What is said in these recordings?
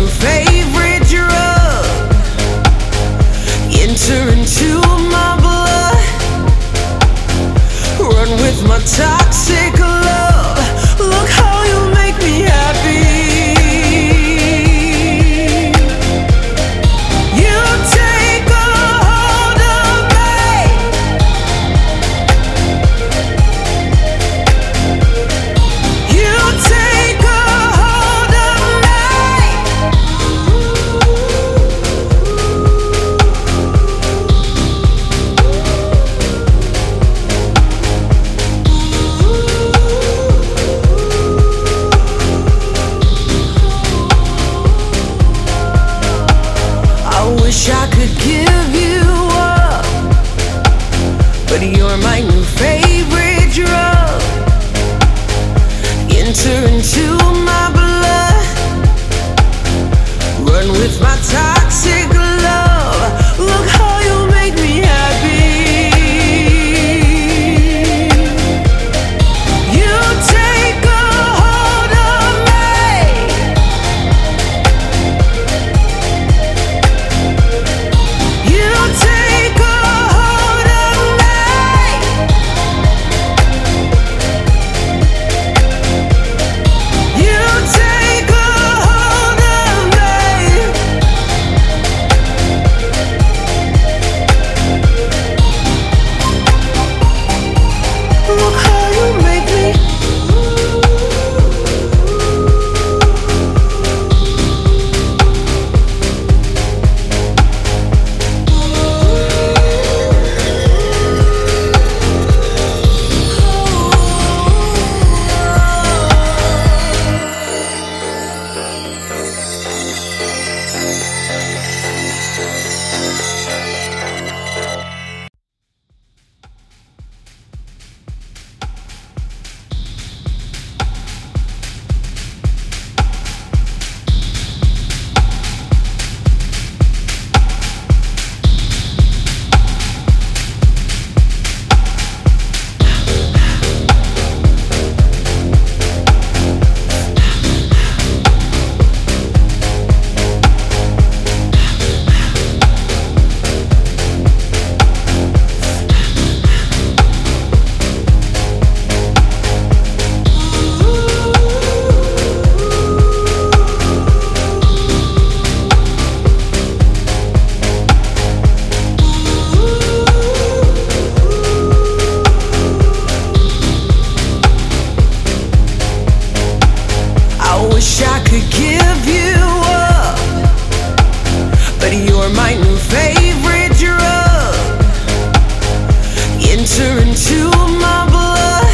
favorite drug. Enter into my blood. Run with my toxic love. Look how you make me happy. You take a hold of me. You take a hold of me. I wish I could give you up, but you're my new favorite drug. Enter into my blood. Run with my toxic love. Look how you make me happy. You take a hold of me. You take a hold of me. You take a hold of me. Look how you make me. I wish I could give you up, but you're my new favorite drug. Enter into my blood.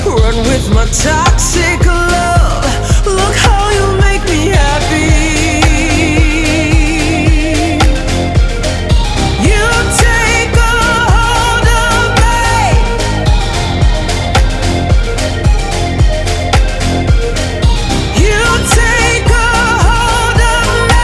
Run with my toxic love. Look how you make me happy. You take a hold of me. You take a hold of me.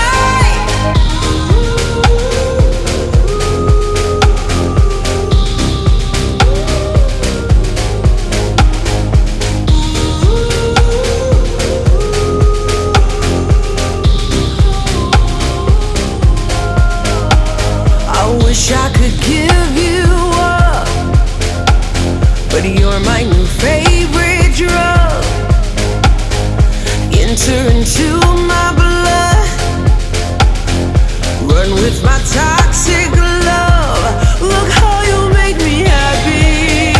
I wish I could give you up, but you're my new favorite drug. Enter into my blood. Run with my toxic love. Look how you make me happy.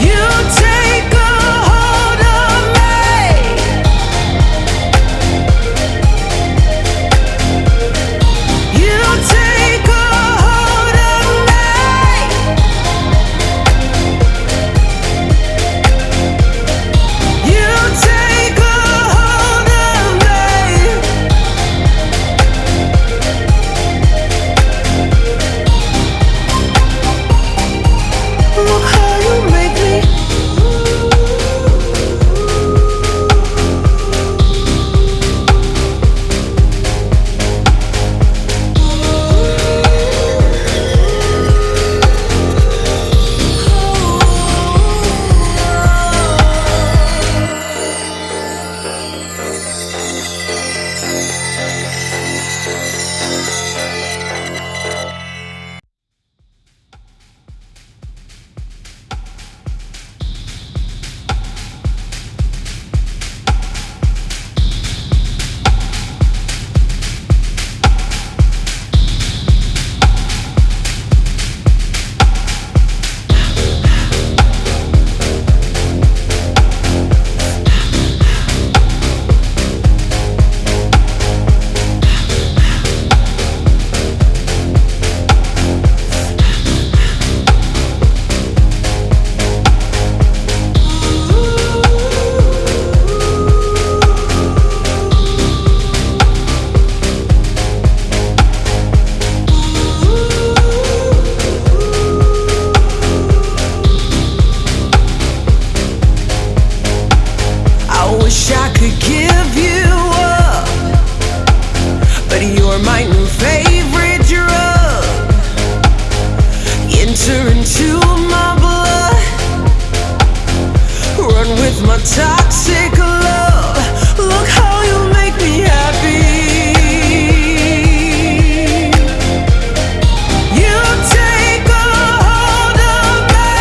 You take a hold of me. with my toxic love. Look how you make me happy. You take a hold of me.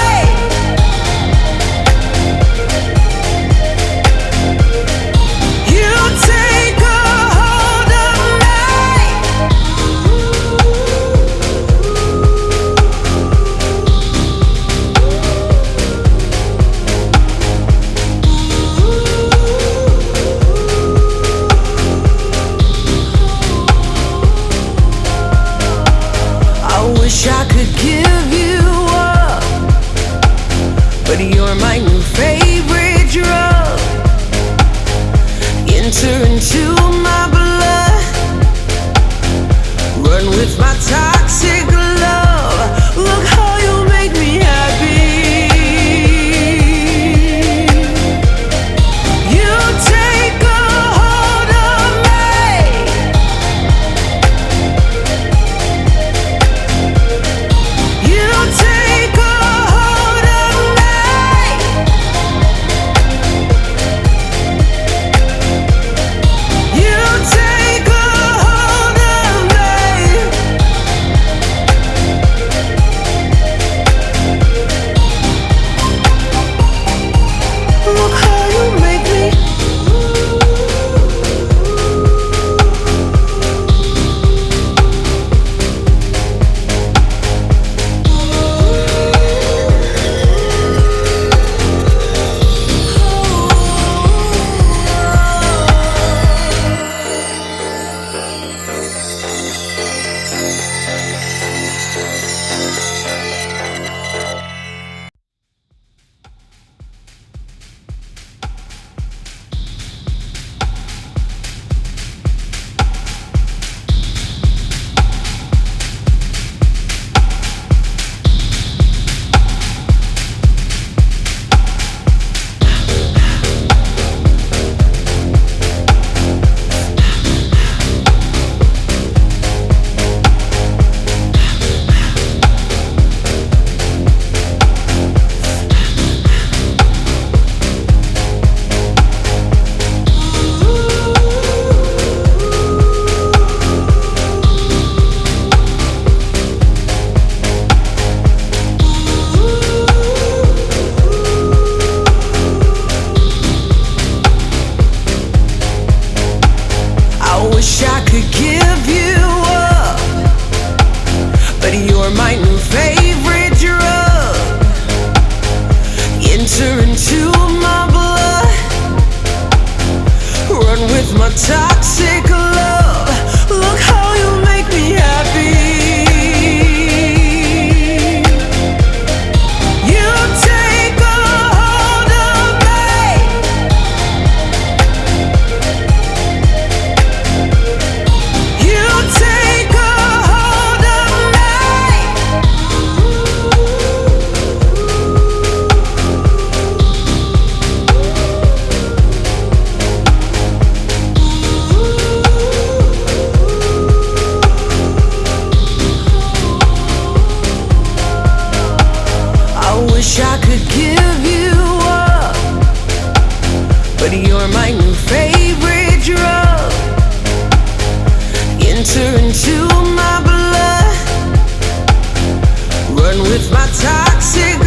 You take a hold of me. I wish I could give you up, but you're my new favorite drug. Enter into my blood, run with my toxic love. Look how you make me happy. You take a hold of me. You take a hold of me. You take a hold of me. Look how you make me. I wish I could give you up, but you're my new favorite drug. Enter into my blood, run with my toxic love. Look how you make me happy. You take a hold of me. You take a hold of me. I wish I could give you up, but you're my new favorite drug. Enter into my blood, run with my toxic